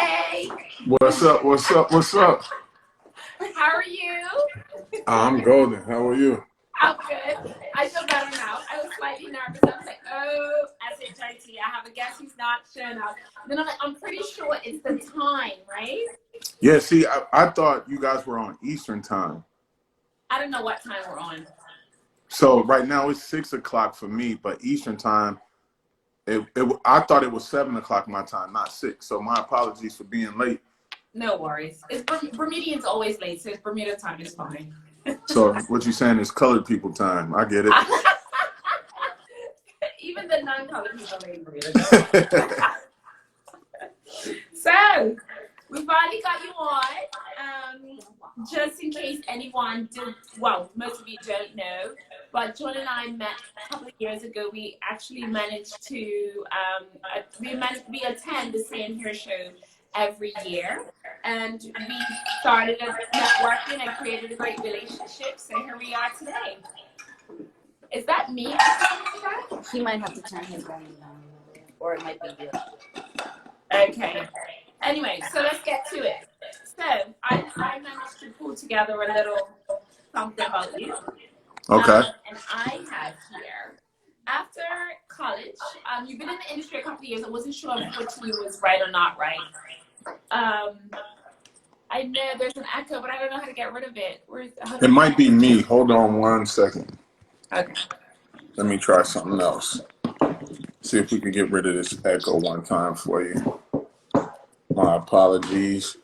Hey, What's up? What's up? What's up? how are you? I'm golden. How are you? I'm good. I feel better now. I was slightly nervous. I was like, oh, SHIT, I have a guest who's not showing up. Then I'm like, I'm pretty sure it's the time, right? Yeah, see, I thought you guys were on Eastern time. I don't know what time we're on. So right now it's 6 o'clock for me, but Eastern time, I thought it was 7 o'clock my time, not 6. So my apologies for being late. No worries. It's Bermudians always late, so it's Bermuda time is fine. So what you're saying is colored people time. I get it. Even the non-colored people are late in Bermuda. So, we finally got you on. Just in case anyone most of you don't know, but John and I met a couple of years ago. We actually managed to we attend the Same Hair Show every year, and we started networking and created a great relationship. So here we are today. Is that me? He might have to turn his volume down a little bit, or it might be you. Okay. Anyway, so let's get to it. So I managed to pull together a little something about you. Okay. And I have here, after college, you've been in the industry a couple of years. I wasn't sure if what you was right or not right. I know there's an echo, but I don't know how to get rid of it. It might be me. Hold on 1 second. Okay. Let me try something else. See if we can get rid of this echo one time for you. My apologies.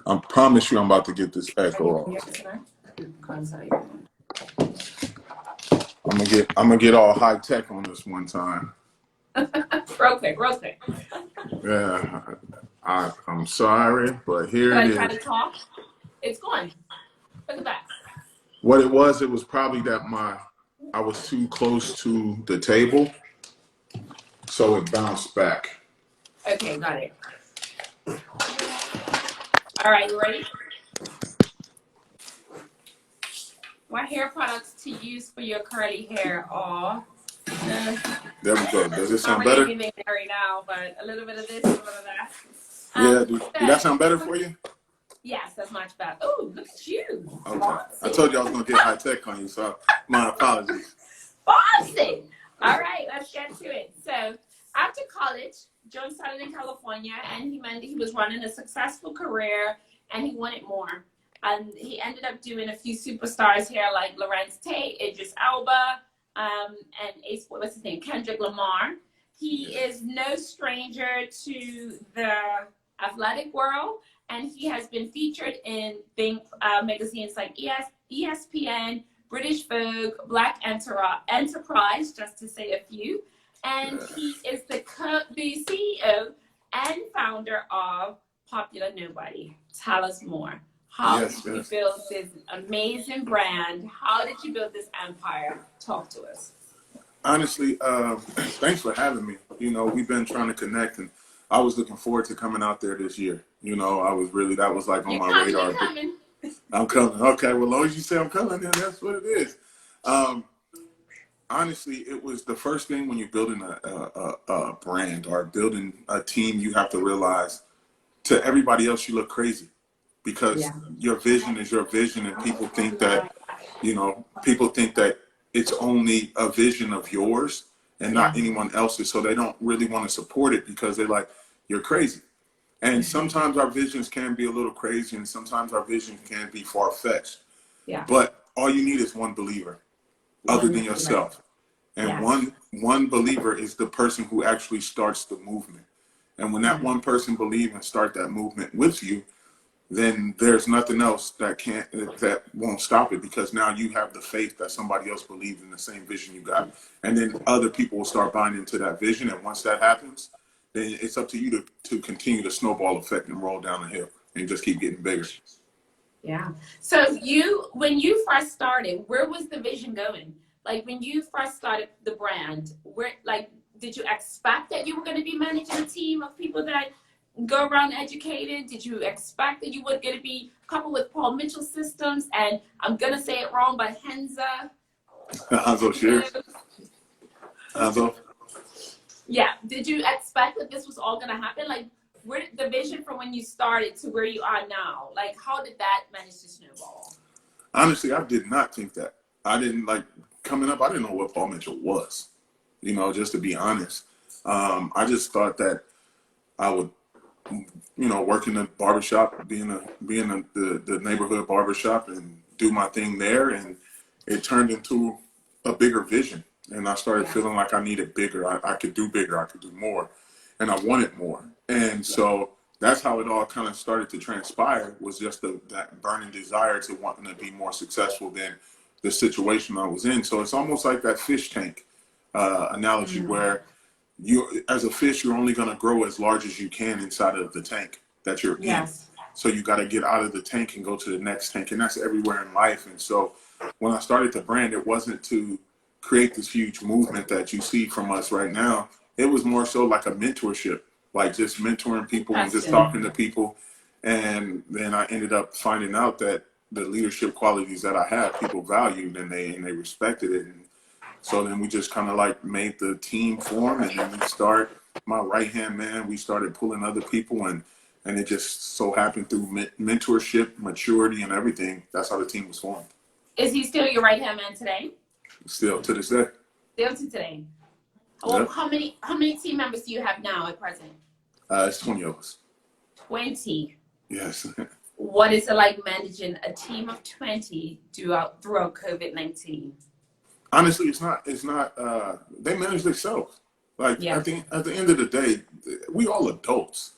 I promise you I'm about to get this echo off. I'm gonna get all high tech on this one time. Real quick. Yeah, I'm sorry, but here it is. Try to talk. It's gone. Look at that. What it was probably that I was too close to the table, so it bounced back. Okay, got it. All right, you ready? What hair products to use for your curly hair? There we go. Does it sound really better? anything right now, but a little bit of this, a little bit of that. Yeah, do that sound better for you? Yes, that's much better. Oh, look at you. Okay. Fancy. I told you I was going to get high tech on you, so my apologies. Fancy. All right, let's get to it. So, after college, John started in California, and he was running a successful career, and he wanted more. And he ended up doing a few superstars here, like Lorenz Tate, Idris Elba, and what's his name, Kendrick Lamar. He is no stranger to the athletic world, and he has been featured in magazines like ESPN, British Vogue, Black Enterprise, just to say a few. And he is the CEO and founder of Popular Nobody. Tell us more. How did you build this amazing brand? How did you build this empire? Talk to us. Honestly, thanks for having me. You know, we've been trying to connect, and I was looking forward to coming out there this year. You know, that was like on my radar. I'm coming. Okay, well, as long as you say I'm coming, then that's what it is. Honestly, it was the first thing when you're building a brand or building a team, you have to realize to everybody else you look crazy because your vision is your vision, and people think that it's only a vision of yours and not anyone else's, so they don't really want to support it because they're like, you're crazy. And sometimes our visions can be a little crazy, and sometimes our visions can be far-fetched. Yeah. But all you need is one believer other than yourself. And one believer is the person who actually starts the movement. And when that one person believes and start that movement with you, then there's nothing else that won't stop it, because now you have the faith that somebody else believes in the same vision you got. And then other people will start buying into that vision. And once that happens, then it's up to you to continue the snowball effect and roll down the hill and just keep getting bigger. Yeah. So when you first started, where was the vision going? Like when you first started the brand, did you expect that you were going to be managing a team of people that go around educated? Did you expect that you were going to be coupled with Paul Mitchell Systems, and I'm going to say it wrong, but Hanzo Shears. Hanzo. Yeah. Did you expect that this was all going to happen? Like, where did the vision from when you started to where you are now? Like, how did that manage to snowball? Honestly, I did not think that. I didn't like coming up. I didn't know what Paul Mitchell was. You know, just to be honest, I just thought that I would, work in the barbershop, the neighborhood barbershop, and do my thing there. And it turned into a bigger vision. And I started feeling like I needed bigger. I could do bigger. I could do more. And I wanted more. And so that's how it all kind of started to transpire, was just that burning desire to wanting to be more successful than the situation I was in. So it's almost like that fish tank analogy, where you, as a fish, you're only going to grow as large as you can inside of the tank that you're in. So you got to get out of the tank and go to the next tank. And that's everywhere in life. And so when I started the brand, it wasn't to create this huge movement that you see from us right now. It was more so like a mentorship, like just mentoring people and just talking to people. And then I ended up finding out that the leadership qualities that I had, people valued, and they respected it. And so then we just kind of like made the team form, and then my right-hand man, we started pulling other people, and it just so happened through mentorship, maturity, and everything. That's how the team was formed. Is he still your right-hand man today? Still to this day. Still to today. Well, Yep. how many team members do you have now at present? It's 20 of us. 20. Yes. What is it like managing a team of 20 throughout COVID-19? Honestly, it's not, they manage themselves. Like at the end of the day, we all adults.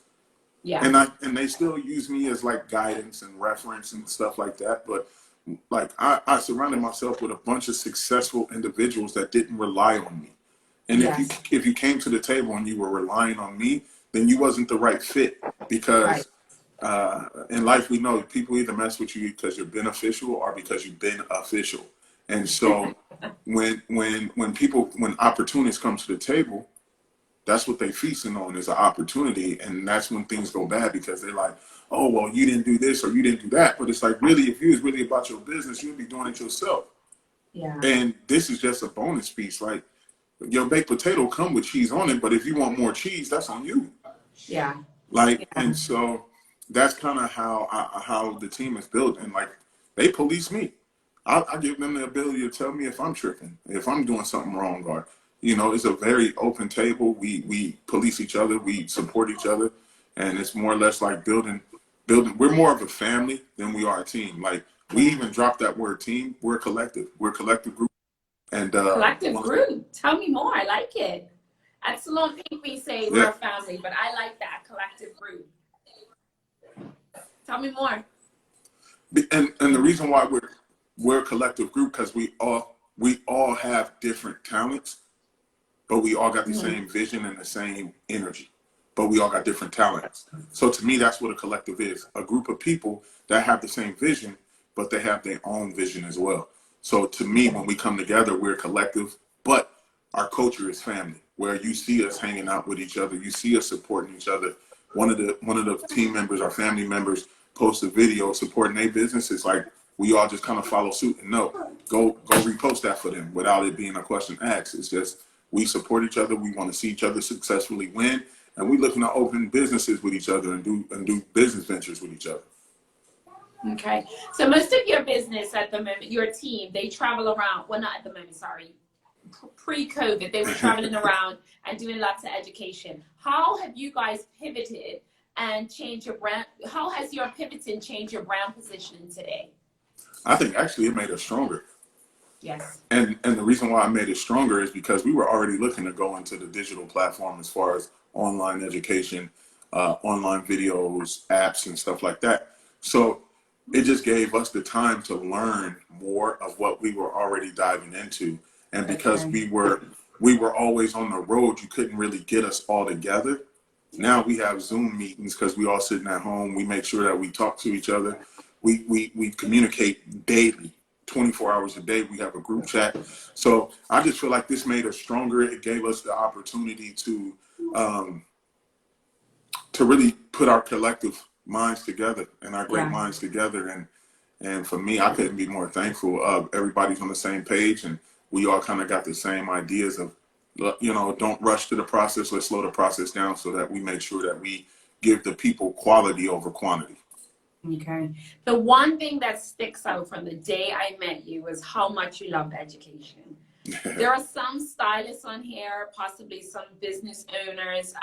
Yeah. And they still use me as like guidance and reference and stuff like that. But like I surrounded myself with a bunch of successful individuals that didn't rely on me. And if you came to the table and you were relying on me, then you wasn't the right fit, because in life we know people either mess with you because you're beneficial or because you've been official. And so when opportunities come to the table, that's what they feasting on, is an opportunity. And that's when things go bad, because they're like, oh, well, you didn't do this or you didn't do that. But it's like, really, if you was really about your business, you'd be doing it yourself. Yeah. And this is just a bonus piece. Like, your baked potato come with cheese on it, but if you want more cheese, that's on you. Yeah. And so that's kind of how the team is built. And like, they police me. I give them the ability to tell me if I'm tripping, if I'm doing something wrong, or, it's a very open table. We police each other, we support each other, and it's more or less like building. We're more of a family than we are a team. Like, we even dropped that word team. We're a collective. We're a collective group. And collective group. Tell me more. I like it. At Salon Pink, we say we're a family, but I like that collective group. Tell me more. And the reason why we're a collective group, because we all have different talents, but we all got the same vision and the same energy. But we all got different talents. So to me, that's what a collective is. A group of people that have the same vision, but they have their own vision as well. So to me, when we come together, we're a collective, but our culture is family, where you see us hanging out with each other. You see us supporting each other. One of the team members, our family members, post a video supporting their business. It's like, we all just kind of follow suit and go repost that for them without it being a question asked. It's just, we support each other. We want to see each other successfully win. And we're looking to open businesses with each other and do business ventures with each other. Okay. So most of your business at the moment, your team, they travel around. Well, not at the moment, sorry. Pre-COVID, they were traveling around and doing lots of education. How have you guys pivoted and changed your brand? How has your pivoting changed your brand positioning today? I think actually it made us stronger. Yes. And the reason why I made it stronger is because we were already looking to go into the digital platform as far as online education, online videos, apps, and stuff like that. So it just gave us the time to learn more of what we were already diving into. And because we were always on the road, you couldn't really get us all together. Now we have Zoom meetings because we all sitting at home. We make sure that we talk to each other. We communicate daily, 24 hours a day. We have a group chat. So I just feel like this made us stronger. It gave us the opportunity to really put our collective minds together and our great minds together. And for me, I couldn't be more thankful of everybody's on the same page, and we all kind of got the same ideas of, don't rush to the process. Let's slow the process down so that we make sure that we give the people quality over quantity. Okay. The one thing that sticks out from the day I met you was how much you loved education. There are some stylists on here, possibly some business owners.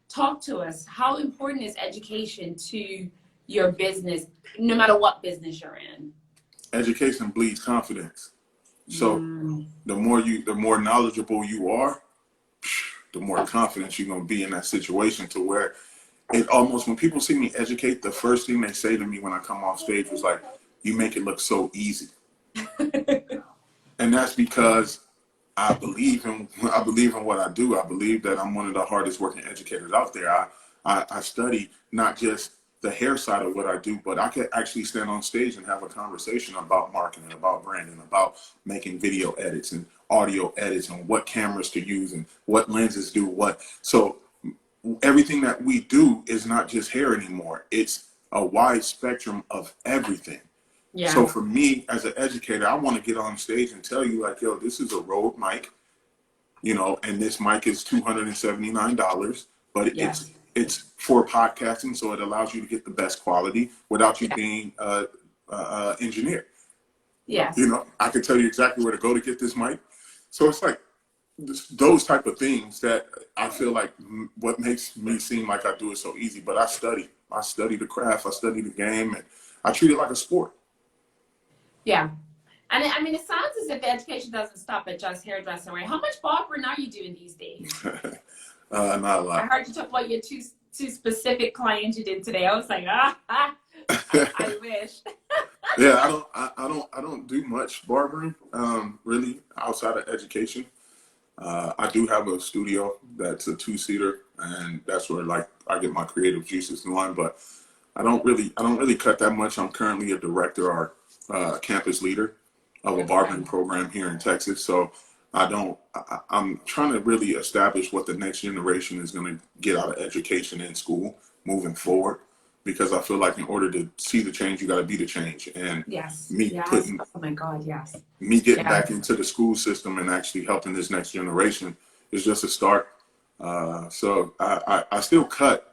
Talk to us. How important is education to your business, no matter what business you're in? Education bleeds confidence. So the more knowledgeable you are, the more confident you're going to be in that situation, to where it almost, when people see me educate, the first thing they say to me when I come off stage was like, you make it look so easy. And that's because I believe in what I do. I believe that I'm one of the hardest working educators out there. I study not just the hair side of what I do, but I could actually stand on stage and have a conversation about marketing, about branding, about making video edits and audio edits, and what cameras to use and what lenses do what. So everything that we do is not just hair anymore. It's a wide spectrum of everything. Yeah. So for me as an educator, I want to get on stage and tell you, like, yo, this is a Rode mic, you know, and this mic is $279, but it's for podcasting, so it allows you to get the best quality without you being engineer. Yes. You know, I can tell you exactly where to go to get this mic. So it's like those type of things that I feel like what makes me seem like I do it so easy. But I study the craft, I study the game, and I treat it like a sport. Yeah. And I mean, it sounds as if education doesn't stop at just hairdressing, right? How much barbering are you doing these days? Not a lot. I heard you talk about your two specific clients you did today. I was like, I wish. Yeah, I don't do much barbering, really, outside of education. I do have a studio that's a 2-seater, and that's where like I get my creative juices going. But I don't really cut that much. I'm currently a director or campus leader of a barbering program here in Texas. So I'm trying to really establish what the next generation is going to get out of education in school moving forward, because I feel like in order to see the change, you got to be the change. And me getting back into the school system and actually helping this next generation is just a start. So I still cut.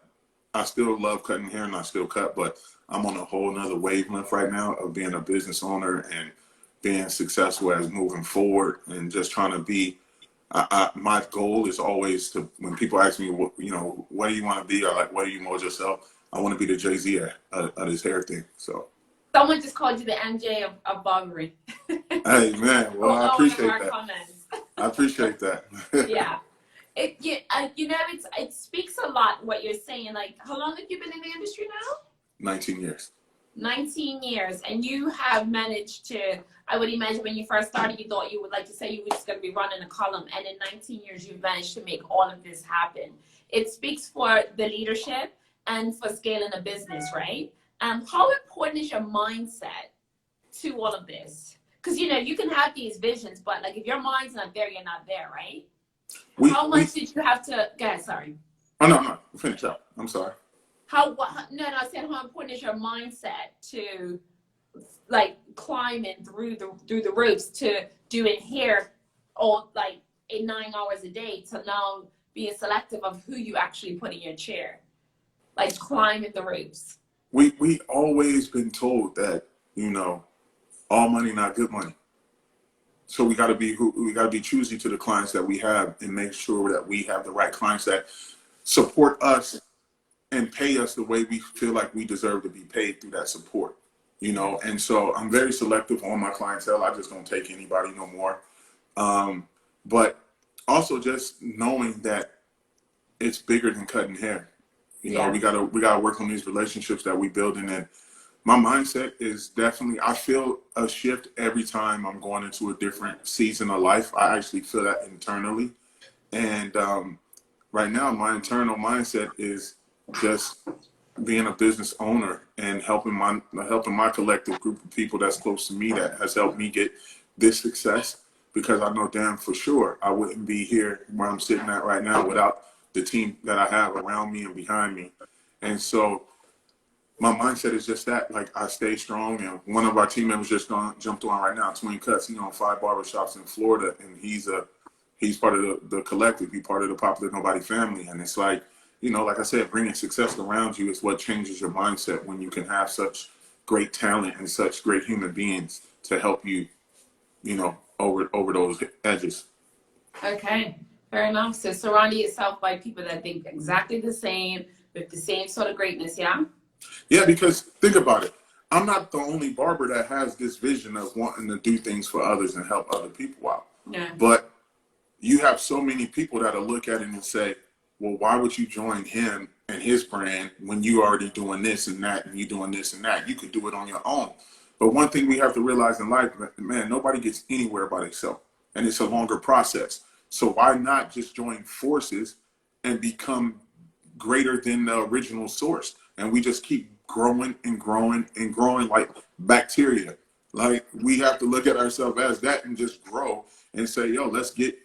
I still love cutting hair, and I still cut, but I'm on a whole nother wavelength right now of being a business owner and being successful as moving forward, and just trying to be, my goal is always to, when people ask me, what do you want to be, or like, what do you mold yourself? I want to be the Jay-Z of this hair thing. So someone just called you the MJ of barbery. Hey man, well, I appreciate that. I appreciate that. Yeah. It speaks a lot what you're saying. Like, how long have you been in the industry now? 19 years. 19 years, and you have managed to, I would imagine when you first started, you thought you would, like to say, you were just going to be running a column, and in 19 years, you've managed to make all of this happen. It speaks for the leadership and for scaling a business, right? How important is your mindset to all of this? Because, you can have these visions, but like if your mind's not there, you're not there, right? How much did you have to, go ahead, sorry. Oh, no, finish up. I'm sorry. I said, how important is your mindset to like climbing through the roofs, to doing hair all like 8-9 hours a day, to now being selective of who you actually put in your chair, like climbing the roofs. We always been told that, all money not good money. So we gotta be choosy to the clients that we have, and make sure that we have the right clients that support us and pay us the way we feel like we deserve to be paid through that support, And so I'm very selective on my clientele. I just don't take anybody no more. But also just knowing that it's bigger than cutting hair. We gotta work on these relationships that we building. And my mindset is definitely, I feel a shift every time I'm going into a different season of life. I actually feel that internally. And right now, my internal mindset is just being a business owner and helping my collective group of people that's close to me, that has helped me get this success, because I know damn for sure I wouldn't be here where I'm sitting at right now without the team that I have around me and behind me. And so my mindset is just that, like, I stay strong. And one of our team members just jumped on right now, Twin Cuts. He owns 5 barbershops in Florida, and he's part of the collective. He's part of the Popular Nobody family. And it's like, you know, like I said, bringing success around you is what changes your mindset when you can have such great talent and such great human beings to help you, you know, over those edges. Okay, fair enough. So surrounding yourself by people that think exactly the same, with the same sort of greatness, yeah? Yeah, because think about it. I'm not the only barber that has this vision of wanting to do things for others and help other people out. Yeah. But you have so many people that'll look at it and say, well, why would you join him and his brand when you already doing this and that and you doing this and that? You could do it on your own. But one thing we have to realize in life, man, nobody gets anywhere by themselves. And it's a longer process. So why not just join forces and become greater than the original source? And we just keep growing and growing and growing like bacteria. Like we have to look at ourselves as that and just grow and say, yo, let's get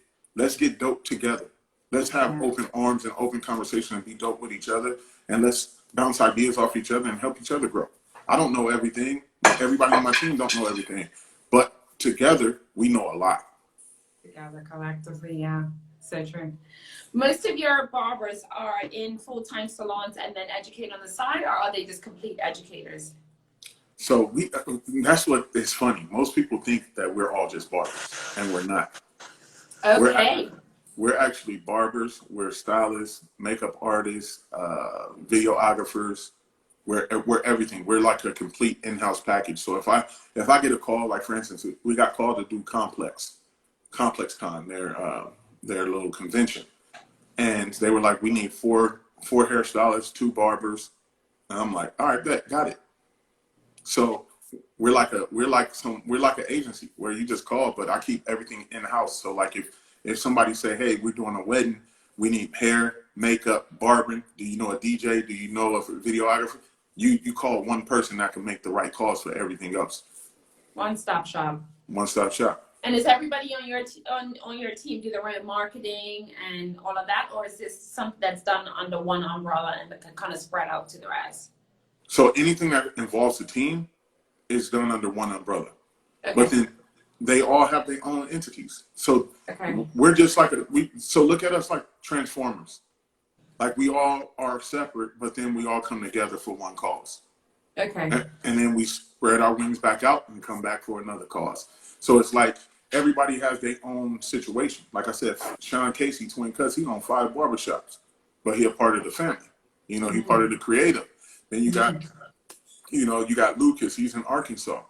dope together. Let's have open arms and open conversation and be dope with each other. And let's bounce ideas off each other and help each other grow. I don't know everything. Everybody on my team don't know everything. But together, we know a lot. Together, collectively, yeah. So true. Most of your barbers are in full-time salons and then educate on the side, or are they just complete educators? So that's what is funny. Most people think that we're all just barbers, and we're not. Okay. We're actually barbers. We're stylists, makeup artists, videographers. We're everything. We're like a complete in-house package. So if I get a call, like for instance, we got called to do ComplexCon, their little convention, and they were like, we need four hairstylists, 2 barbers, and I'm like, all right, bet, got it. So we're like an agency where you just call, but I keep everything in house. So like if somebody say, hey, we're doing a wedding, we need hair, makeup, barbering. Do you know a DJ? Do you know a videographer? You call one person that can make the right calls for everything else. One-stop shop. One-stop shop. And is everybody on your on your team do their own marketing and all of that, or is this something that's done under one umbrella and that can kind of spread out to the rest? So anything that involves the team is done under one umbrella. Okay. But then they all have their own entities. So Okay. we're just like so look at us like Transformers. Like we all are separate, but then we all come together for one cause. Okay. And then we spread our wings back out and come back for another cause. So it's like everybody has their own situation. Like I said, Sean Casey, Twin Cuts, he own 5 barbershops, but he a part of the family. You know, he part of the creative. Then you got, you know, you got Lucas, he's in Arkansas.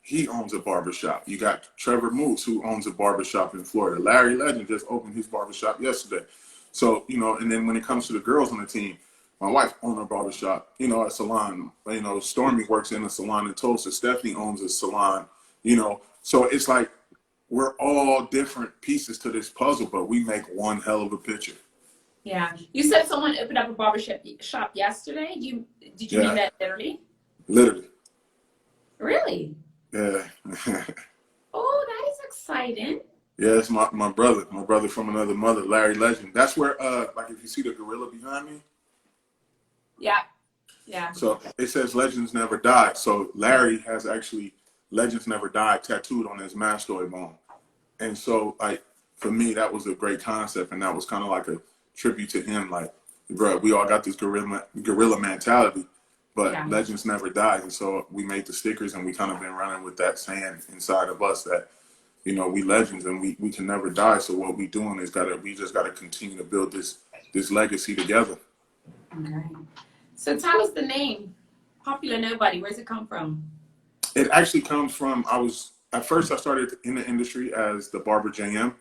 He owns a barbershop. You got Trevor Moose, who owns a barbershop in Florida. Larry Legend just opened his barbershop yesterday. So, you know, and then when it comes to the girls on the team, my wife owns a barbershop, you know, a salon. You know, Stormy works in a salon in Tulsa. Stephanie owns a salon, you know. So it's like we're all different pieces to this puzzle, but we make one hell of a picture. Yeah. You said someone opened up a barbershop shop yesterday. Did you mean that literally? Literally. Really? Yeah. Oh, that is exciting. Yeah, it's my brother from another mother, Larry Legend. That's where, like if you see the gorilla behind me. Yeah. Yeah. So it says Legends Never Die. So Larry has actually Legends Never Die tattooed on his mastoid bone. And so like for me, that was a great concept, and that was kind of like a tribute to him. Like, bro, we all got this gorilla mentality, but Legends Never Die. And so we made the stickers, and we kind of been running with that saying inside of us that, you know, we legends and we can never die. So what we doing is we just gotta continue to build this legacy together. Okay. So tell us the name, Popular Nobody. Where's it come from? It actually comes from, at first I started in the industry as the Barber JM.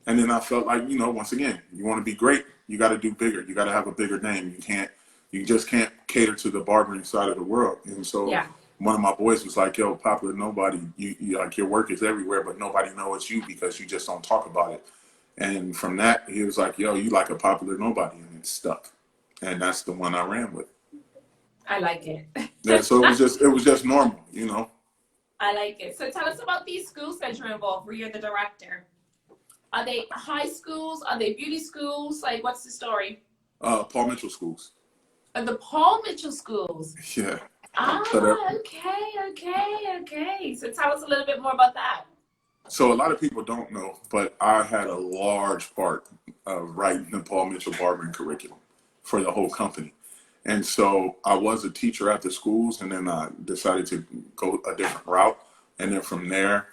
And then I felt like, you know, once again, you want to be great, you got to do bigger. You got to have a bigger name. You just can't cater to the barbering side of the world. And so one of my boys was like, yo, Popular Nobody, you like your work is everywhere, but nobody knows you because you just don't talk about it. And from that, he was like, yo, you like a popular nobody, and it stuck. And that's the one I ran with. I like it. Yeah, so it was just normal, you know. I like it. So tell us about these schools that you're involved where you're the director. Are they high schools? Are they beauty schools? Like, what's the story? Paul Mitchell schools. The Paul Mitchell schools. Yeah. Ah, okay. So tell us a little bit more about that. So a lot of people don't know, but I had a large part of writing the Paul Mitchell barbering curriculum. for the whole company. And so I was a teacher at the schools, and then I decided to go a different route. And then from there,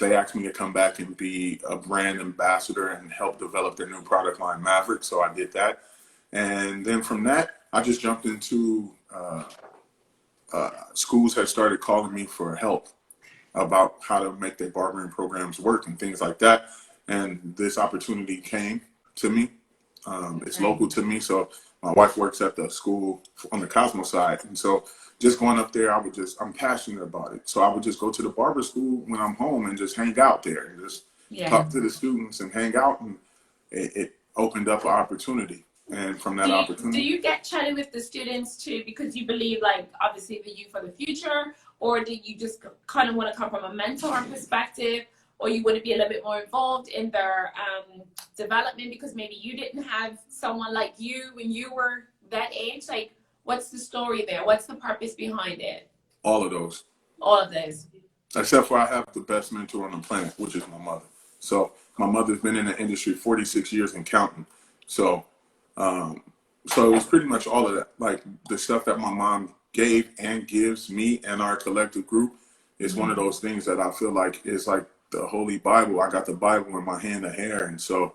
they asked me to come back and be a brand ambassador and help develop their new product line, Maverick. So I did that. And then from that, I just jumped into schools had started calling me for help about how to make their barbering programs work and things like that. And this opportunity came to me. It's local to me, so my wife works at the school on the Cosmo side, and so just going up there, I'm passionate about it. So I would just go to the barber school when I'm home and just hang out there and just talk to the students and hang out, and it opened up an opportunity. And from that opportunity, do you get chatty with the students too, because you believe, like, obviously the youth for the future, or do you just kind of want to come from a mentor perspective? Or you want to be a little bit more involved in their development because maybe you didn't have someone like you when you were that age? Like, what's the story there? What's the purpose behind it? All of those. All of those. Except for I have the best mentor on the planet, which is my mother. So my mother's been in the industry 46 years and counting. So it was pretty much all of that. Like the stuff that my mom gave and gives me and our collective group is one of those things that I feel like is like the Holy Bible. I got the Bible in my hand of hair. And so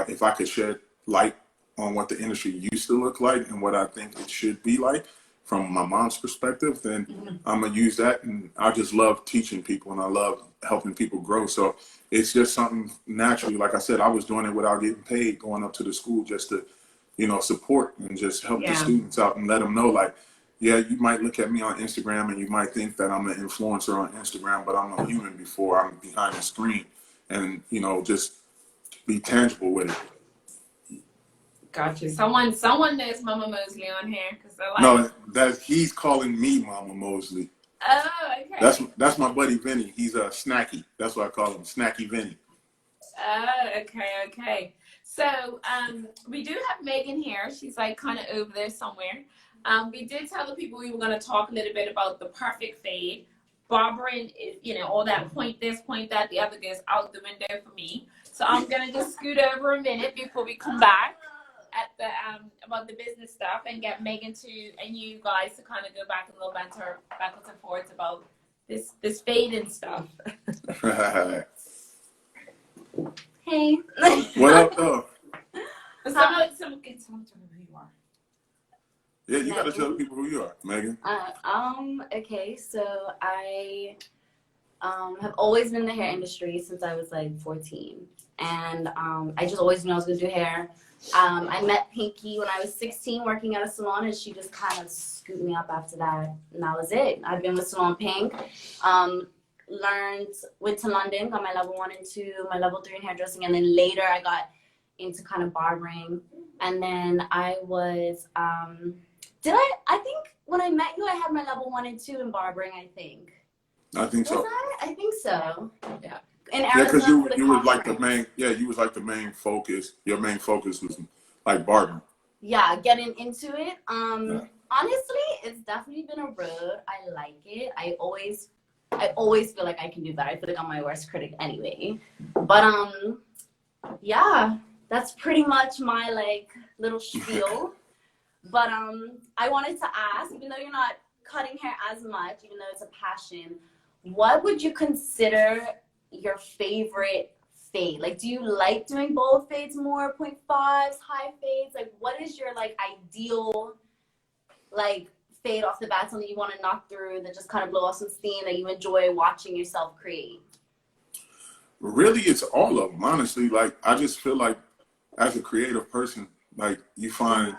if I could shed light on what the industry used to look like and what I think it should be like from my mom's perspective, then I'm going to use that. And I just love teaching people and I love helping people grow. So it's just something naturally. Like I said, I was doing it without getting paid, going up to the school just to, support and just help the students out and let them know, like, yeah, you might look at me on Instagram and you might think that I'm an influencer on Instagram, but I'm a human before I'm behind the screen, and, just be tangible with it. Gotcha. Someone knows Mama Mosley on here, because they're like, no, he's calling me Mama Mosley. Oh, okay. That's my buddy Vinny. He's a Snacky. That's what I call him, Snacky Vinny. Oh, okay. So we do have Megan here. She's like kind of over there somewhere. We did tell the people we were going to talk a little bit about the perfect fade. Barbering, all that point this, point that, the other goes out the window for me. So I'm going to just scoot over a minute before we come back at the about the business stuff and get Megan and you guys to kind of go back a little banter backwards and forwards about this fade and stuff. Hey. What up, though? Someone can tell me who you are. Yeah, you got to tell the people who you are, Megan. Okay, so I have always been in the hair industry since I was like 14. And I just always knew I was going to do hair. I met Pinky when I was 16 working at a salon, and she just kind of scooped me up after that. And that was it. I've been with Salon Pink. Went to London, got my level 1 and 2, my level 3 in hairdressing. And then later I got into kind of barbering. And then I was... I think when I met you, I had my level 1 and 2 in barbering, I think. I think so. Was I think so. Yeah. In Arizona, because you were like the main, you was like the main focus. Your main focus was like barbering. Yeah, getting into it. Honestly, it's definitely been a road. I like it. I always feel like I can do better. I feel like I'm my worst critic anyway. But yeah, that's pretty much my like little spiel. But I wanted to ask, even though you're not cutting hair as much, even though it's a passion, what would you consider your favorite fade? Like, do you like doing bold fades more, 0.5s, high fades? Like, what is your like ideal like fade off the bat, something you want to knock through that just kind of blow off some steam that you enjoy watching yourself create? Really, it's all of them, honestly. Like, I just feel like as a creative person, like you find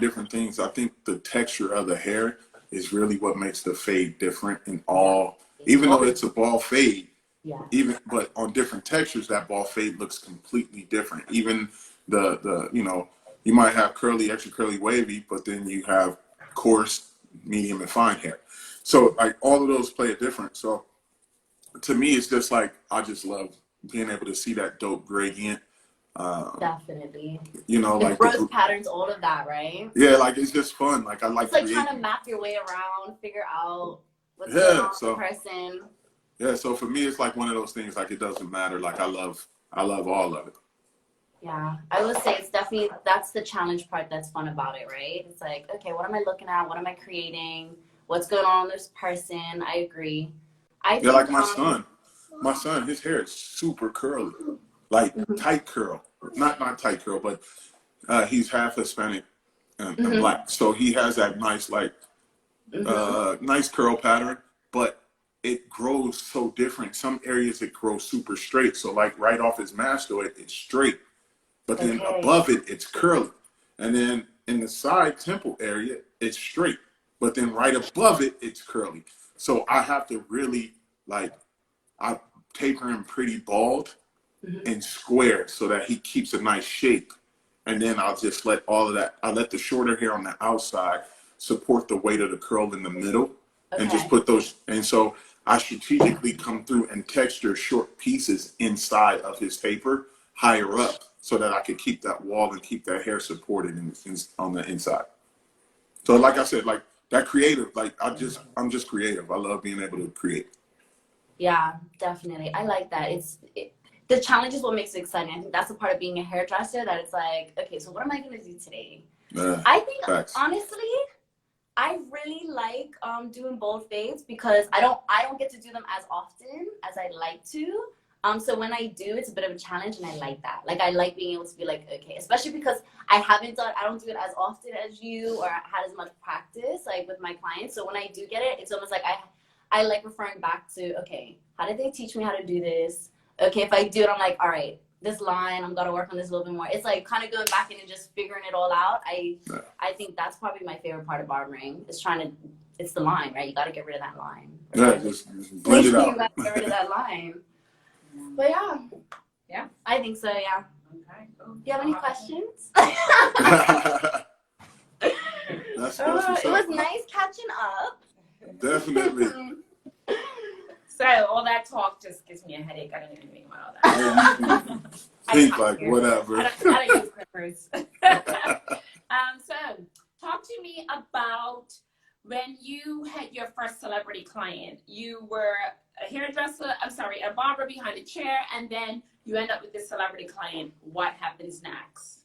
different things. I think the texture of the hair is really what makes the fade different in all, even though it's a ball fade, but on different textures, that ball fade looks completely different. Even the you might have curly, extra curly, wavy, but then you have coarse, medium, and fine hair. So like all of those play a different. So to me, it's just like, I just love being able to see that dope gradient. Definitely. Like growth patterns, all of that, right? Yeah, like it's just fun. Like I like. It's like trying to map your way around, figure out what's going on with the person. Yeah, so for me, it's like one of those things. Like it doesn't matter. Like I love all of it. Yeah, I would say it's definitely, that's the challenge part that's fun about it, right? It's like, okay, what am I looking at? What am I creating? What's going on with this person? I agree. I Yeah, think, like my son, his hair is super curly, like mhm, tight curl. Not tight curl, but he's half Hispanic and mhm, black, so he has that nice like mhm. nice curl pattern, but it grows so different. Some areas it grows super straight, so like right off his mask, though, it's straight, but then Okay. above it, it's curly, and then in the side temple area, it's straight, but then right above it, it's curly. So I have to really like I taper him pretty bald Mhm. and square so that he keeps a nice shape. And then I'll just let all of that, I let the shorter hair on the outside support the weight of the curl in the middle and just Okay. put those. And so I strategically come through and texture short pieces inside of his taper higher up so that I could keep that wall and keep that hair supported on the inside. So like I said, like that creative, like I'm just creative. I love being able to create. Yeah, definitely. I like that. The challenge is what makes it exciting. I think that's the part of being a hairdresser that it's like, okay, so what am I going to do today? I think, Facts. honestly, I really like doing bold fades because I don't get to do them as often as I'd like to. So when I do, it's a bit of a challenge, and I like that. Like I like being able to be like, okay, especially because I don't do it as often as you, or had as much practice like with my clients. So when I do get it, it's almost like I like referring back to, okay, how did they teach me how to do this? Okay, if I do it, I'm like, all right, this line, I'm gonna work on this a little bit more. It's like kind of going back in and just figuring it all out. I think that's probably my favorite part of barbering. It's the line, right? You got to get rid of that line. Yeah, just blend it You out. got to get rid of that line. But yeah. Yeah. I think so, yeah. Okay. Cool. Do you have any questions? That's what's It was up. nice catching up. Definitely. So all that talk just gives me a headache. I don't even think about all that. Think like whatever. I don't use clippers. So talk to me about when you had your first celebrity client. You were a barber behind a chair, and then you end up with this celebrity client. What happens next?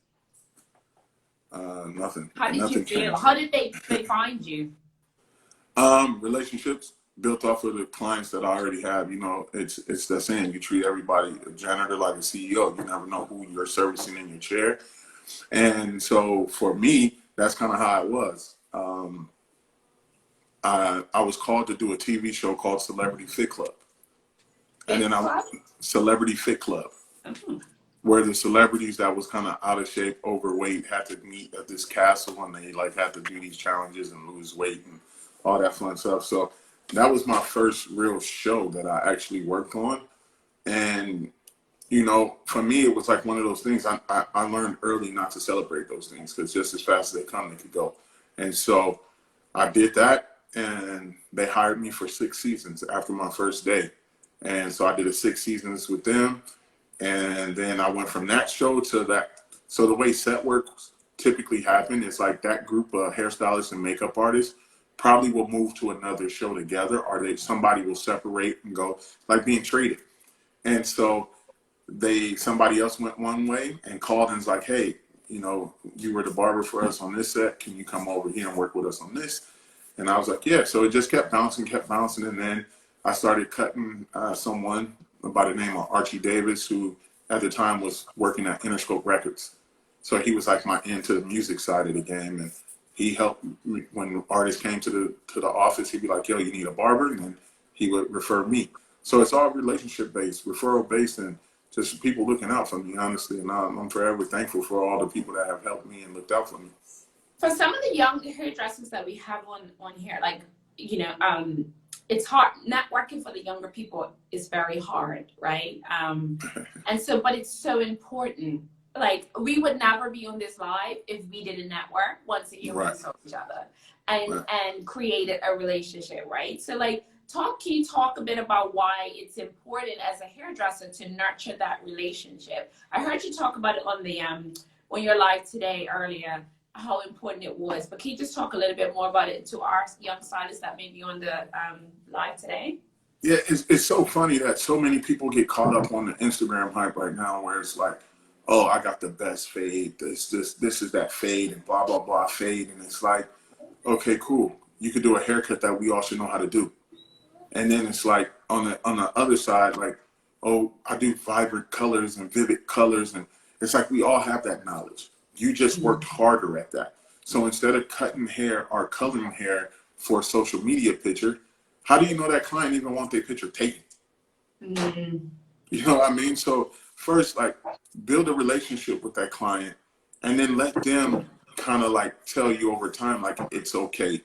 Nothing. How did Nothing you feel? changed. How did they find you? Relationships built off of the clients that I already have. You know, it's the saying, you treat everybody, a janitor, like a CEO. You never know who you're servicing in your chair. And so for me, that's kind of how it was. I was called to do a TV show called Celebrity Fit Club. And then Celebrity Fit Club, where the celebrities that was kind of out of shape, overweight, had to meet at this castle, and they like had to do these challenges and lose weight and all that fun stuff. So that was my first real show that I actually worked on. And you know, for me, it was like one of those things. I learned early not to celebrate those things because just as fast as they come, they could go. And so I did that, and they hired me for 6 seasons after my first day. And so I did a 6 seasons with them. And then I went from that show to that. So the way set work typically happen is like that group of hairstylists and makeup artists probably will move to another show together, or somebody will separate and go, like being traded. And so somebody else went one way and called and was like, hey, you know, you were the barber for us on this set. Can you come over here and work with us on this? And I was like, yeah. So it just kept bouncing. And then I started cutting someone by the name of Archie Davis, who at the time was working at Interscope Records. So he was like my into the music side of the game. And he helped me when artists came to the office. He'd be like, yo, you need a barber? And then he would refer me. So it's all relationship based, referral based, and just people looking out for me, honestly. And I'm forever thankful for all the people that have helped me and looked out for me. For some of the young hairdressers that we have on here, like, you know, it's hard. Networking for the younger people is very hard, right? And so, but it's so important. Like, we would never be on this live if we didn't network once a year. Right. We saw each other and created a relationship, right? So, like, can you talk a bit about why it's important as a hairdresser to nurture that relationship? I heard you talk about it on the on your live today earlier, how important it was. But can you just talk a little bit more about it to our young stylists that may be on the live today? Yeah, it's so funny that so many people get caught up on the Instagram hype right now, where it's like, oh, I got the best fade. This is that fade and blah, blah, blah fade. And it's like, okay, cool. You could do a haircut that we all should know how to do. And then it's like on the other side, like, oh, I do vibrant colors and vivid colors. And it's like we all have that knowledge. You just worked harder at that. So instead of cutting hair or coloring hair for a social media picture, how do you know that client even want their picture taken? Mm-hmm. You know what I mean? So first, like, build a relationship with that client and then let them kind of like tell you over time, like, it's okay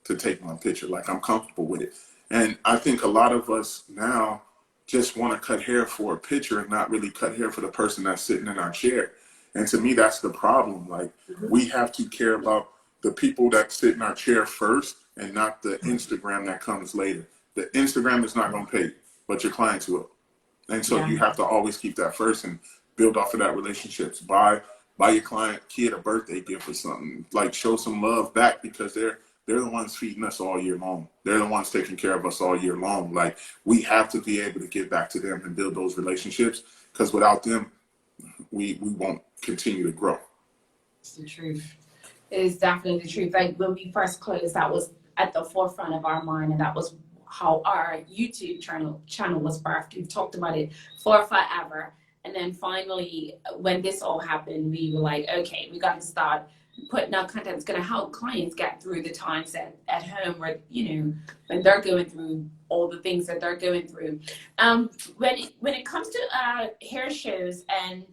to take my picture. Like, I'm comfortable with it. And I think a lot of us now just want to cut hair for a picture and not really cut hair for the person that's sitting in our chair. And to me, that's the problem. Like, we have to care about the people that sit in our chair first and not the Instagram that comes later. The Instagram is not going to pay you, but your clients will. And so you have to always keep that first and build off of that relationships. Buy your kid a birthday gift or something. Like, show some love back because they're the ones feeding us all year long. They're the ones taking care of us all year long. Like, we have to be able to give back to them and build those relationships because without them, we won't continue to grow. It's the truth. It is definitely the truth. Like, when we first closed, that was at the forefront of our mind, and that was how our YouTube channel was birthed. We've talked about it for forever. And then finally, when this all happened, we were like, okay, we got to start putting out content that's going to help clients get through the times at home where, you know, when they're going through all the things that they're going through. When it comes to hair shows and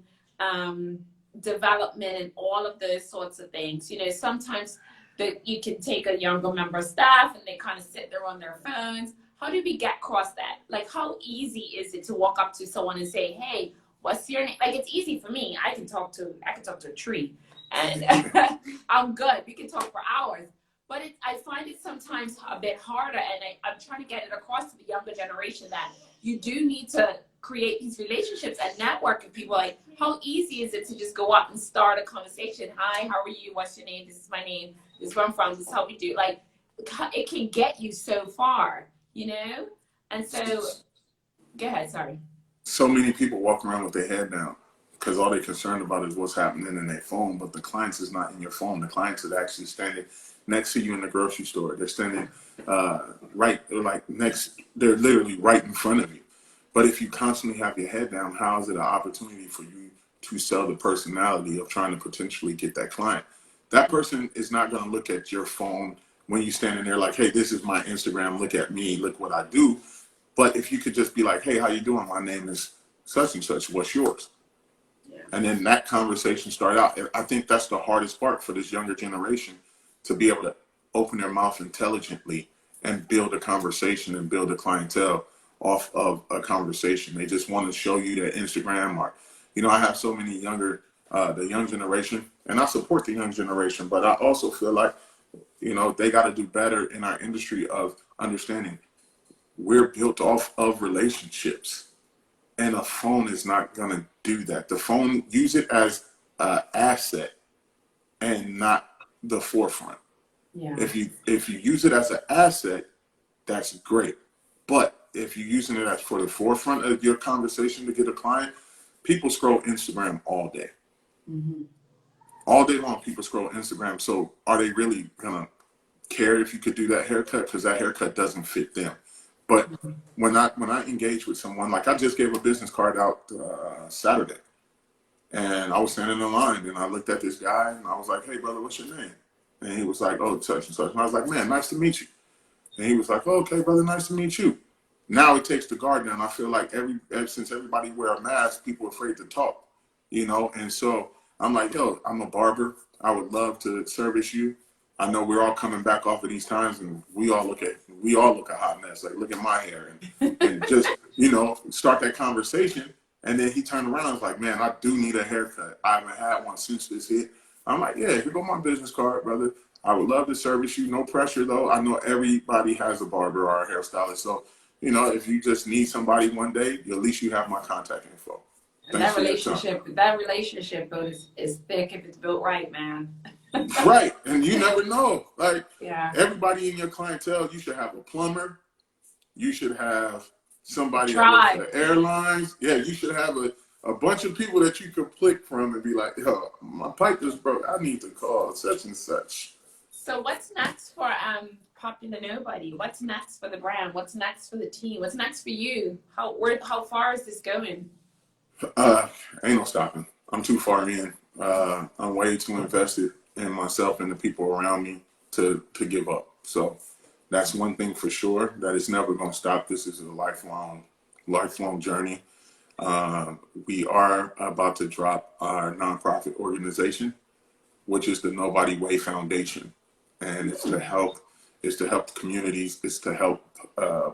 development and all of those sorts of things, you know, sometimes you can take a younger member of staff and they kind of sit there on their phones. How do we get across that? Like, how easy is it to walk up to someone and say, hey, what's your name? Like, it's easy for me. I can talk to a tree and I'm good. We can talk for hours. But I find it sometimes a bit harder, and I'm trying to get it across to the younger generation that you do need to create these relationships and network with people. Like, how easy is it to just go up and start a conversation? Hi, how are you? What's your name? This is my name. This is where I'm from. This is how we do. Like, it can get you so far, you know? And so, go ahead, sorry. So many people walk around with their head down because all they're concerned about is what's happening in their phone, but the clients is not in your phone. The clients is actually standing next to you in the grocery store. They're standing they're literally right in front of you. But if you constantly have your head down, how is it an opportunity for you to sell the personality of trying to potentially get that client? That person is not going to look at your phone when you're standing there like, hey, this is my Instagram. Look at me. Look what I do. But if you could just be like, hey, how you doing? My name is such and such. What's yours? Yeah. And then that conversation started out. I think that's the hardest part for this younger generation, to be able to open their mouth intelligently and build a conversation and build a clientele off of a conversation. They just want to show you their Instagram, or, you know, I have so many the young generation, and I support the young generation, but I also feel like, you know, they got to do better in our industry of understanding we're built off of relationships, and a phone is not going to do that. The phone, use it as an asset and not the forefront. Yeah. If you use it as an asset, that's great. But if you're using it as for the forefront of your conversation to get a client, people scroll Instagram all day. Mm-hmm. All day long, people scroll Instagram. So are they really gonna care if you could do that haircut? Because that haircut doesn't fit them. But when I engage with someone, like I just gave a business card out Saturday, and I was standing in line, and I looked at this guy, and I was like, hey, brother, what's your name? And he was like, oh, such and such. And I was like, man, nice to meet you. And he was like, oh, okay, brother, nice to meet you. Now it takes the guard down. I feel like since everybody wear a mask, people are afraid to talk, you know? And so I'm like, yo, I'm a barber. I would love to service you. I know we're all coming back off of these times, and we all look a hot mess. Like, look at my hair, and just, you know, start that conversation. And then he turned around and was like, man, I do need a haircut. I haven't had one since this hit. I'm like, yeah, here go my business card, brother. I would love to service you. No pressure, though. I know everybody has a barber or a hairstylist. So, you know, if you just need somebody one day, at least you have my contact info. That relationship is thick if it's built right, man. Right. And you never know. Like, yeah. Everybody in your clientele, you should have a plumber. You should have somebody that works for the airlines. Yeah, you should have a bunch of people that you could pick from and be like, yo, my pipe is broke. I need to call such and such. So what's next for Popular Nobody? What's next for the brand? What's next for the team? What's next for you? How far is this going? Ain't no stopping. I'm too far in. I'm way too invested in myself and the people around me to give up. So that's one thing for sure, that it's never going to stop. This is a lifelong journey. We are about to drop our nonprofit organization, which is the Nobody Way Foundation. And it's to help communities. It's to help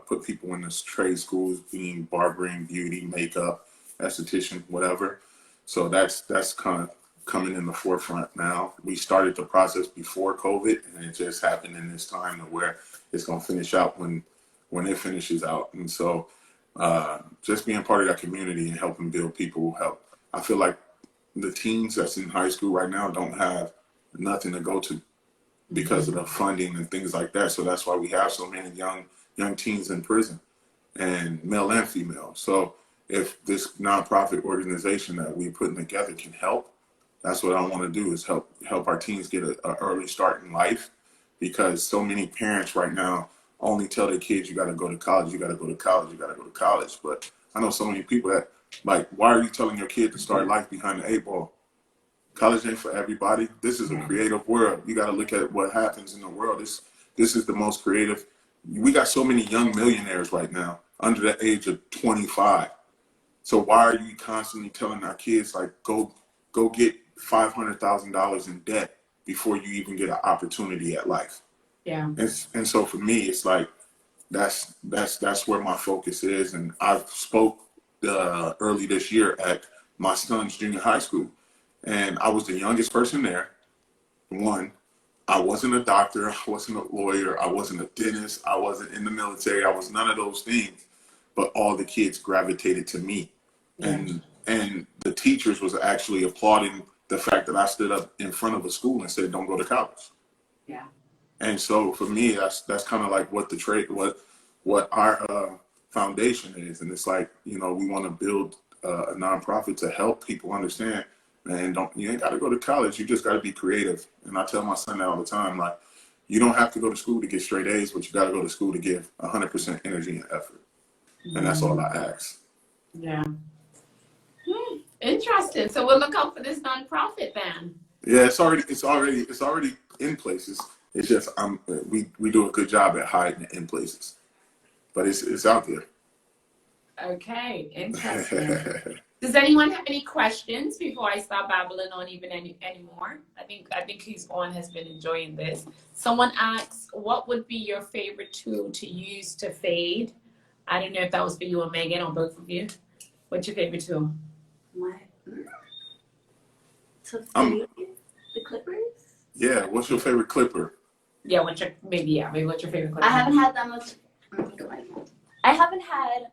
put people in this trade schools, being barbering, beauty, makeup, esthetician, whatever. So that's kind of coming in the forefront now. We started the process before COVID, and it just happened in this time to where it's going to finish out when it finishes out. And so just being part of that community and helping build people will help. I feel like the teens that's in high school right now don't have nothing to go to because of the funding and things like that. So that's why we have so many young teens in prison, and male and female. So if this nonprofit organization that we're putting together can help, that's what I want to do, is help our teens get an early start in life, because so many parents right now only tell their kids, you got to go to college, you got to go to college, you got to go to college. But I know so many people that, like, why are you telling your kid to start life behind the 8 ball? College ain't for everybody. This is a creative world. You got to look at what happens in the world. This is the most creative. We got so many young millionaires right now under the age of 25. So why are you constantly telling our kids, like, go get $500,000 in debt before you even get an opportunity at life? Yeah. And so for me, it's like that's where my focus is. And I spoke early this year at my son's junior high school, and I was the youngest person there. One, I wasn't a doctor, I wasn't a lawyer, I wasn't a dentist, I wasn't in the military, I was none of those things. But all the kids gravitated to me. Yeah. And the teachers was actually applauding the fact that I stood up in front of a school and said, don't go to college. Yeah. And so for me, that's kind of like what our foundation is. And it's like, you know, we want to build a nonprofit to help people understand, man, you ain't got to go to college. You just got to be creative. And I tell my son that all the time, like, you don't have to go to school to get straight A's, but you got to go to school to give 100% energy and effort. And that's all I ask. Yeah. Interesting. So we'll look out for this nonprofit then. Yeah, it's already in places. It's just we do a good job at hiding it in places, but it's out there. Okay, interesting. Does anyone have any questions before I start babbling on even anymore? I think who's on has been enjoying this. Someone asks, what would be your favorite tool to use to fade? I don't know if that was for you or Megan or both of you. What's your favorite tool? To fade the clippers? Yeah, what's your favorite clipper? Yeah, maybe what's your favorite clipper? I haven't had that much. I haven't had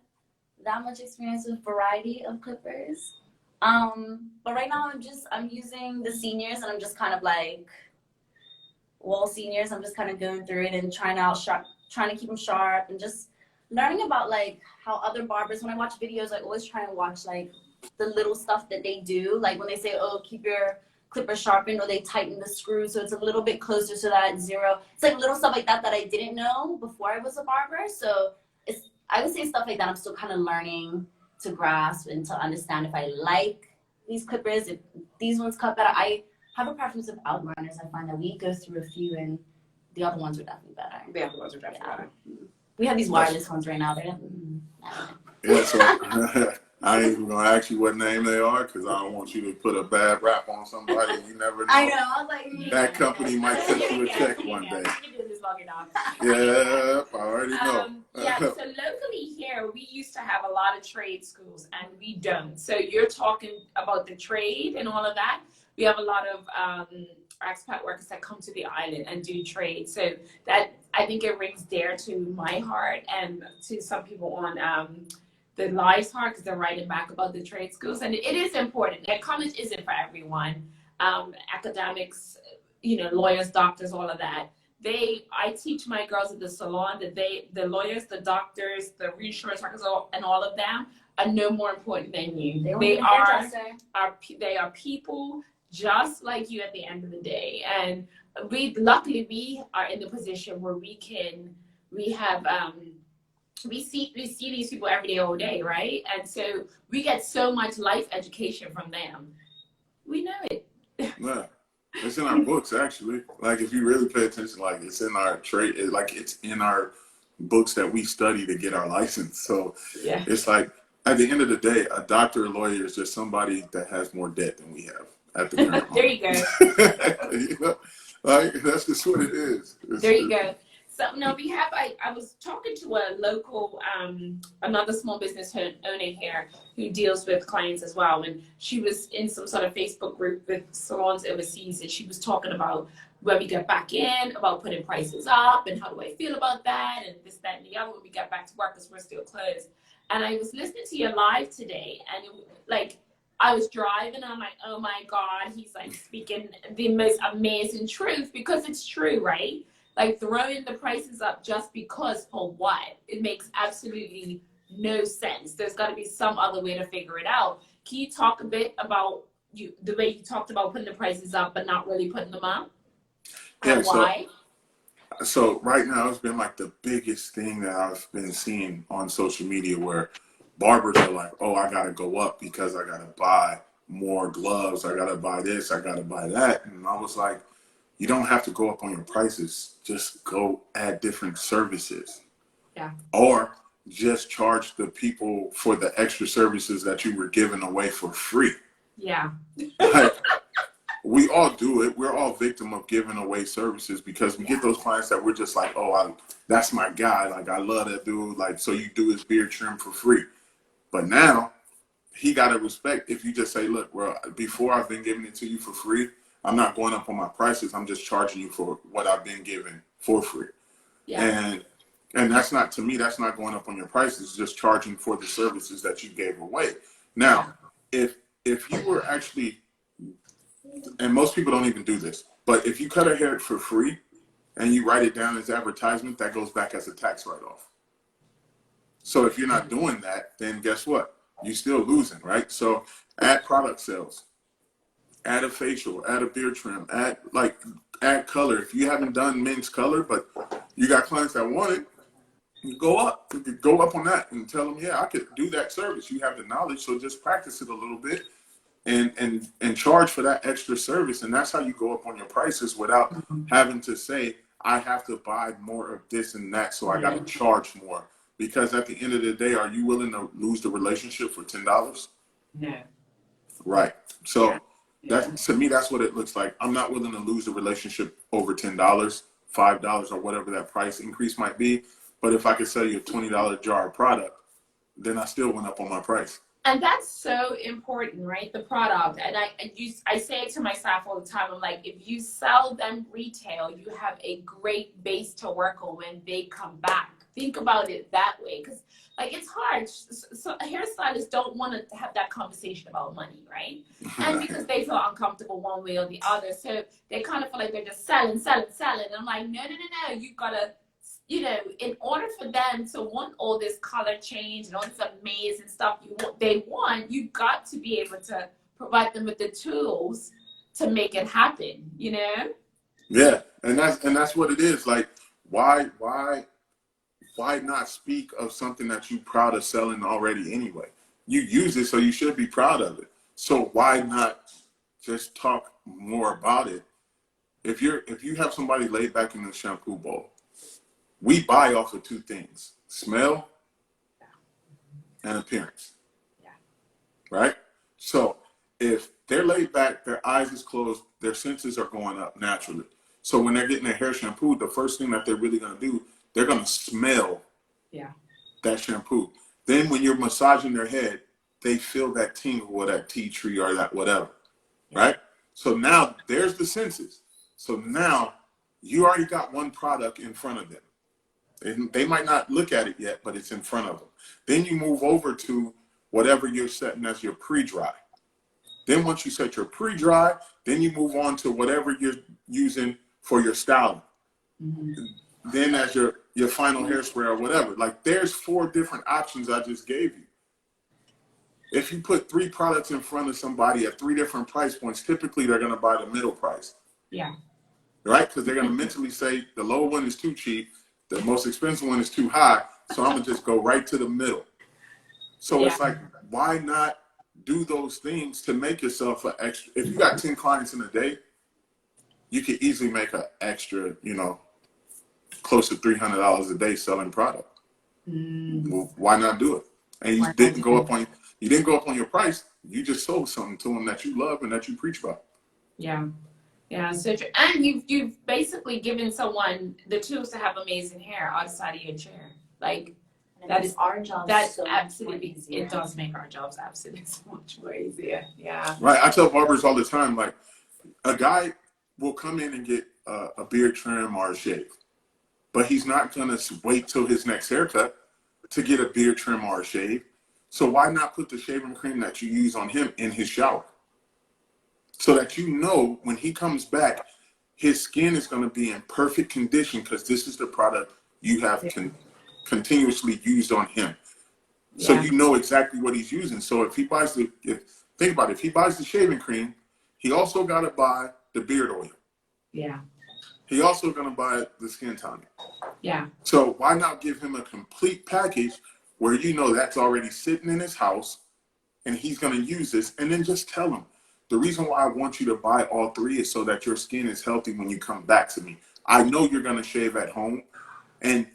that much experience with variety of clippers. But right now I'm using the seniors, and I'm just kind of like, seniors. I'm just kind of going through it and trying to keep them sharp, and just learning about like how other barbers, when I watch videos, I always try and watch like the little stuff that they do. Like when they say, oh, keep your clipper sharpened, or they tighten the screw so it's a little bit closer to that 0. It's like little stuff like that that I didn't know before I was a barber. So I would say stuff like that I'm still kind of learning to grasp and to understand if I like these clippers, if these ones cut better. I have a preference of outliners. I find that we go through a few and the other ones are definitely better. The other ones are definitely better. We have these wireless ones right now. Yeah, so I ain't even gonna ask you what name they are, because I don't want you to put a bad rap on somebody. You never know. I know. I was like, that company might send you a check one day. You do this long enough. Yeah, I already know. Yeah, so locally here, we used to have a lot of trade schools, and we don't. So you're talking about the trade and all of that. We have a lot of expat workers that come to the island and do trade. So that, I think it rings dear to my heart and to some people on the live's heart, because they're writing back about the trade schools. And it is important. That college isn't for everyone. Academics, lawyers, doctors, all of that. I teach my girls at the salon that the lawyers, the doctors, the reinsurance workers, and all of them are no more important than you. They They are. they are people just like you at the end of the day. And luckily we are in the position where we see these people every day, all day, right? And so we get so much life education from them. We know it. Yeah. It's in our books, actually. Like, if you really pay attention, like, it's in our trade, it's in our books that we study to get our license. So Yeah. it's like, at the end of the day, a doctor or lawyer is just somebody that has more debt than we have at the current moment. There you go. You know? Like, that's just what it is. There you go. So no, we have. I was talking to a local, another small business owner here who deals with clients as well, and she was in some sort of Facebook group with salons overseas, and she was talking about when we get back in, about putting prices up, and how do I feel about that, and this, that, and the other when we get back to work because we're still closed. And I was listening to your live today, and like I was driving, and I'm like, oh my God, he's like speaking the most amazing truth, because it's true, right? Like throwing the prices up just because, for what? It makes absolutely no sense. There's got to be some other way to figure it out. Can you talk a bit about the way you talked about putting the prices up but not really putting them up? Yeah, and why? So right now it's been like the biggest thing that I've been seeing on social media, where barbers are like, oh, I got to go up because I got to buy more gloves. I got to buy this. I got to buy that. And I was like, you don't have to go up on your prices. Just go add different services. Yeah. Or just charge the people for the extra services that you were giving away for free. Yeah. Like, we all do it. We're all victim of giving away services, because we get those clients that we're just like, oh, that's my guy. Like, I love that dude. Like, so you do his beard trim for free. But now he got to respect if you just say, look, well, before I've been giving it to you for free, I'm not going up on my prices. I'm just charging you for what I've been given for free. Yeah. And that's not, to me, that's not going up on your prices. It's just charging for the services that you gave away. Now, if you were actually, and most people don't even do this, but if you cut a hair for free and you write it down as advertisement, that goes back as a tax write-off. So if you're not doing that, then guess what? You're still losing, right? So add product sales. Add a facial, add a beard trim, add color. If you haven't done men's color, but you got clients that want it, you go up. You could go up on that and tell them, yeah, I could do that service. You have the knowledge, so just practice it a little bit and charge for that extra service. And that's how you go up on your prices without having to say, I have to buy more of this and that, so I got to charge more. Because at the end of the day, are you willing to lose the relationship for $10? No. Right. So to me, that's what it looks like. I'm not willing to lose the relationship over $10, $5, or whatever that price increase might be. But if I could sell you a $20 jar of product, then I still went up on my price. And that's so important, right? The product. And I say it to my staff all the time. I'm like, if you sell them retail, you have a great base to work on when they come back. Think about it that way, because like it's hard. So hairstylists don't want to have that conversation about money, right? And because they feel uncomfortable one way or the other, so they kind of feel like they're just selling. And I'm like, no. You gotta, in order for them to want all this color change and all this amazing stuff you got to be able to provide them with the tools to make it happen. Yeah, and that's what it is. Like, why not speak of something that you're proud of selling already anyway? You use it, so you should be proud of it. So why not just talk more about it? If you have somebody laid back in the shampoo bowl, we buy off of two things: smell and appearance. Yeah. Right? So if they're laid back, their eyes is closed, their senses are going up naturally. So when they're getting their hair shampooed, the first thing that they're really going to do, they're going to smell that shampoo. Then when you're massaging their head, they feel that tingle or that tea tree or that whatever, right? So now there's the senses. So now you already got one product in front of them. And they might not look at it yet, but it's in front of them. Then you move over to whatever you're setting as your pre-dry. Then once you set your pre-dry, then you move on to whatever you're using for your styling. Then as your final hairspray or whatever. Like, there's 4 different options I just gave you. if you put 3 products in front of somebody at 3 different price points, typically they're going to buy the middle price. Yeah. Right? Because they're going to mentally say the lower one is too cheap, the most expensive one is too high, so I'm going to just go right to the middle. So it's like, why not do those things to make yourself an extra? If you got 10 clients in a day, you could easily make an extra, you know, close to $300 a day selling product. Well, why not do it? And you didn't go up on your price. You just sold something to them that you love and that you preach about. Yeah. Yeah, so true. And you've basically given someone the tools to have amazing hair outside of your chair. Like, that is our job. That's so absolutely, it does make our jobs absolutely so much more easier. Yeah. Right. I tell barbers all the time, like, a guy will come in and get a beard trim or a shave, but he's not going to wait till his next haircut to get a beard trim or a shave. So why not put the shaving cream that you use on him in his shower? So that you know when he comes back, his skin is going to be in perfect condition because this is the product you have continuously used on him. So you know exactly what he's using. So if he buys think about it, if he buys the shaving cream, he also got to buy the beard oil. Yeah. He also going to buy the skin tonic. Yeah. So why not give him a complete package where you know that's already sitting in his house and he's going to use this, and then just tell him, the reason why I want you to buy all 3 is so that your skin is healthy when you come back to me. I know you're going to shave at home, and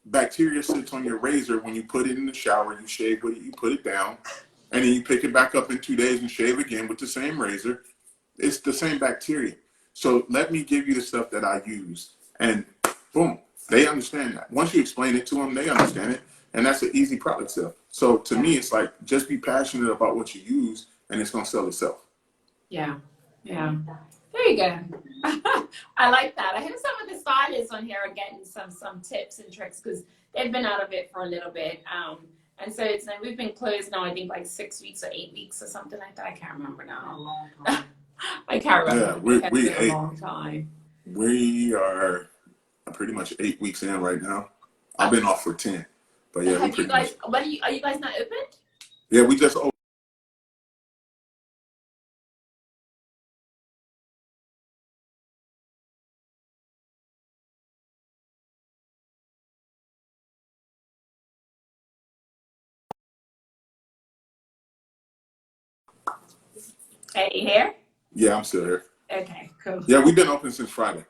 bacteria sits on your razor. When you put it in the shower, you shave with it, you put it down, and then you pick it back up in 2 days and shave again with the same razor. It's the same bacteria. So let me give you the stuff that I use, and boom, they understand that. Once you explain it to them, they understand it, and that's an easy product sell. So to me, it's like, just be passionate about what you use, and it's going to sell itself. Yeah. Yeah. There you go. I like that. I hope some of the stylists on here are getting some tips and tricks because they've been out of it for a little bit. And so we've been closed now, I think like 6 weeks or 8 weeks or something like that. I can't remember now. I can't remember. Yeah, we a long time. We are pretty much 8 weeks in right now. I've been off for 10, but yeah. Have you guys? Are you guys not open? Yeah, we just opened. Hey, you here? Yeah, I'm still here. Okay, cool. Yeah, we've been open since Friday.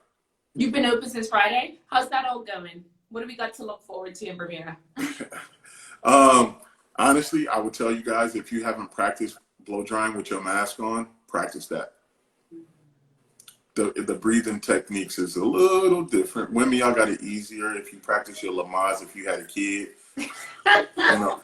You've been open since Friday? How's that all going? What do we got to look forward to in Bermuda? Honestly, I would tell you guys, if you haven't practiced blow drying with your mask on, practice that. The breathing techniques is a little different. Women, y'all got it easier if you practice your Lamaze if you had a kid. You know,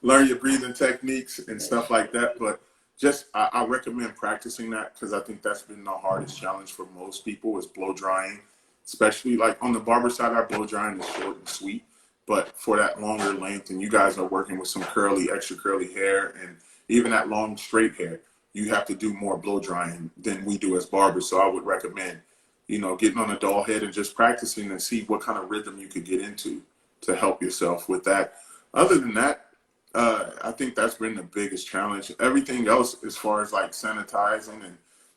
learn your breathing techniques and stuff like that. But just I recommend practicing that because I think that's been the hardest challenge for most people is blow drying. Especially like on the barber side, our blow drying is short and sweet. But for that longer length, and you guys are working with some extra curly hair, and even that long straight hair, you have to do more blow drying than we do as barbers. So I would recommend, getting on a doll head and just practicing and see what kind of rhythm you could get into to help yourself with that. Other than that, I think that's been the biggest challenge. Everything else, as far as like sanitizing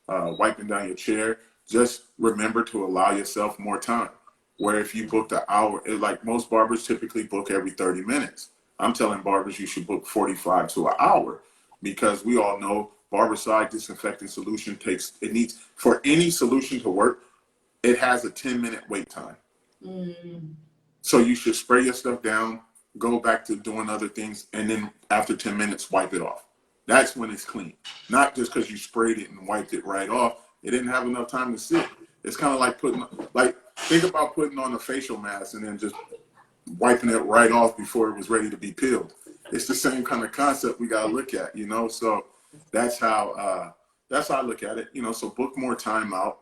and wiping down your chair, just remember to allow yourself more time. Where if you booked an hour, like most barbers typically book every 30 minutes. I'm telling barbers you should book 45 to an hour because we all know barbicide disinfecting solution for any solution to work, it has a 10-minute wait time. So you should spray your stuff down, go back to doing other things, and then after 10 minutes, wipe it off. That's when it's clean. Not just because you sprayed it and wiped it right off. It didn't have enough time to sit. It's kind of like think about putting on a facial mask and then just wiping it right off before it was ready to be peeled. It's the same kind of concept we got to look at, So that's how I look at it, So book more time out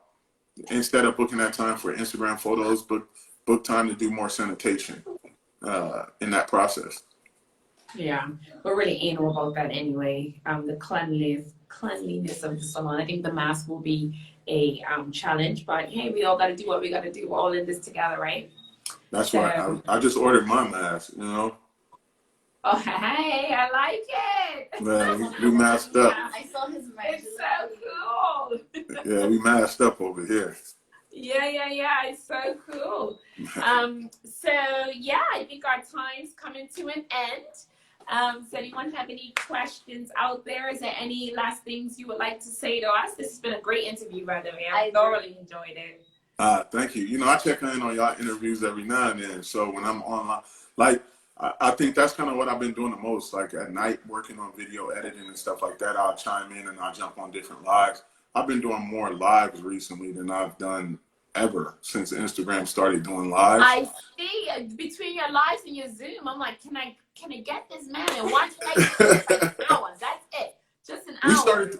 instead of booking that time for Instagram photos. Book time to do more sanitation in that process. Yeah, we're really anal about that anyway. The cleanliness of the salon. I think the mask will be a challenge, but hey, we all got to do what we got to do. We're all in this together, right? That's right. I just ordered my mask, Oh, hey, I like it. Man, we masked up. Yeah. I saw his It's so cool. Yeah, we masked up over here. Yeah. It's so cool. So yeah, I think our time's coming to an end. Does anyone have any questions out there? Is there any last things you would like to say to us? This has been a great interview, by the way. I thoroughly enjoyed it. Thank you. You know, I check in on y'all interviews every now and then. So when I'm online, like, I think that's kind of what I've been doing the most. Like at night, working on video editing and stuff like that, I'll chime in and I'll jump on different lives. I've been doing more lives recently than I've done ever since Instagram started doing lives. I see between your lives and your Zoom, I'm like, can I get this man and watch like an hour? That's it. Just an hour.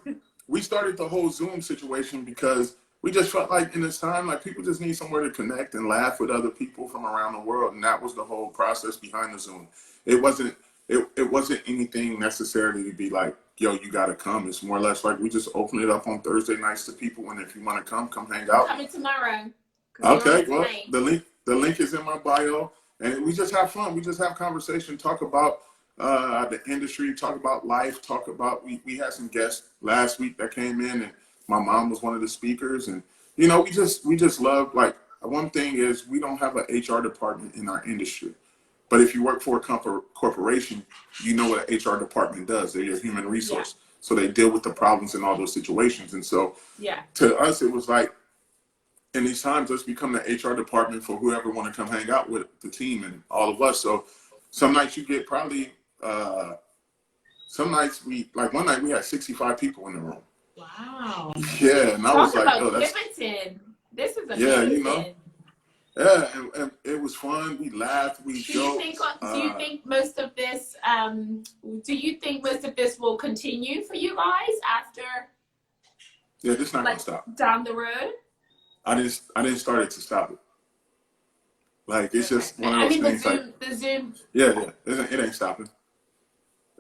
We started the whole Zoom situation because we just felt like in this time, like people just need somewhere to connect and laugh with other people from around the world. And that was the whole process behind the Zoom. It wasn't anything necessarily to be like, yo, you got to come. It's more or less like we just open it up on Thursday nights to people. And if you want to come hang out. I'm coming tomorrow. Okay, well, the link is in my bio. And we just have fun. We just have conversation, talk about the industry, talk about life, talk about, we had some guests last week that came in and my mom was one of the speakers. And, you know, we just love, like, one thing is we don't have an HR department in our industry. But if you work for a corporation, you know what an HR department does. They're your human resource. Yeah. So they deal with the problems in all those situations. And so to us, it was like, in these times, let's become the HR department for whoever want to come hang out with the team and all of us. So some nights you get probably, some nights one night we had 65 people in the room. Wow. Yeah, and I was like, oh, that's limited. This is amazing. Yeah, you know. Yeah, and it was fun. We laughed. We joked. Do you think most of this? Do you think most of this will continue for you guys after? Yeah, this not gonna stop. Down the road. I didn't start it to stop it. Like it's just one of those things. The Zoom. Yeah, it ain't stopping.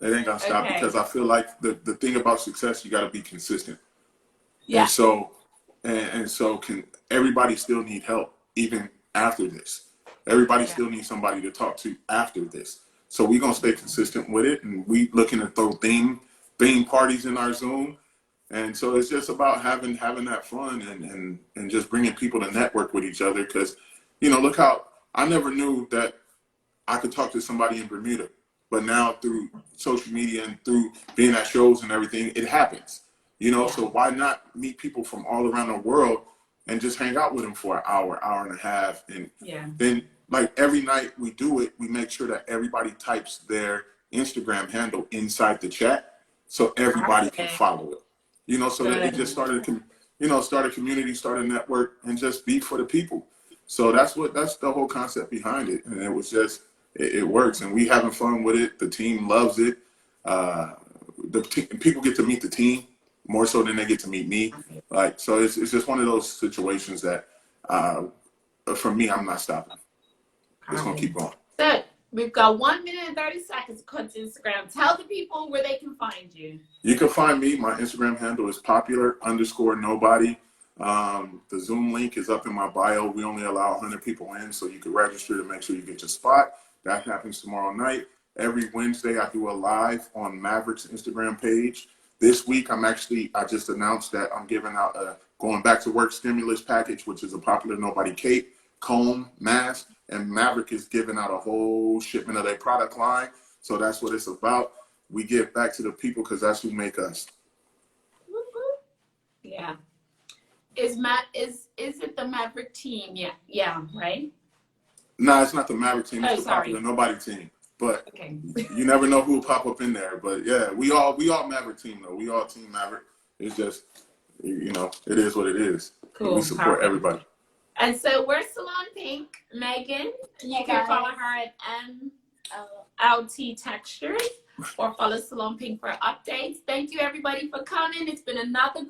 It ain't gonna stop because I feel like the thing about success, you got to be consistent. Yeah. And so can everybody still need help even after this? Everybody still needs somebody to talk to after this. So we're gonna stay consistent with it, and we looking to throw theme parties in our Zoom. And so it's just about having that fun and just bringing people to network with each other. Because, you know, look how I never knew that I could talk to somebody in Bermuda. But now through social media and through being at shows and everything, it happens. You know, so why not meet people from all around the world and just hang out with them for an hour and a half? And then, like, every night we do it, we make sure that everybody types their Instagram handle inside the chat so everybody can follow it. You know, so that it just started a community, start a network, and just be for the people. So that's the whole concept behind it. And it was just, it works, and we having fun with it. The team loves it. People get to meet the team more so than they get to meet me. Like, so it's just one of those situations that, for me, I'm not stopping. It's gonna keep going. So we've got 1 minute and 30 seconds to cut to Instagram. Tell the people where they can find you. You can find me. My Instagram handle is popular_nobody. The Zoom link is up in my bio. We only allow 100 people in, so you can register to make sure you get your spot. That happens tomorrow night. Every Wednesday, I do a live on Maverick's Instagram page. This week, I just announced that I'm giving out a going back to work stimulus package, which is a Popular Nobody cape, comb, mask, and Maverick is giving out a whole shipment of their product line. So that's what it's about. We give back to the people because that's who make us. Yeah. Is it the Maverick team? Yeah, right? No, it's not the Maverick team. It's the Popular Nobody team. But you never know who will pop up in there. But yeah, we all Maverick team though. We all Team Maverick. It's just, you know, it is what it is. Cool. We support everybody. And so we're Salon Pink, Megan. You can follow her at MLT Textures or follow Salon Pink for updates. Thank you everybody for coming. It's been another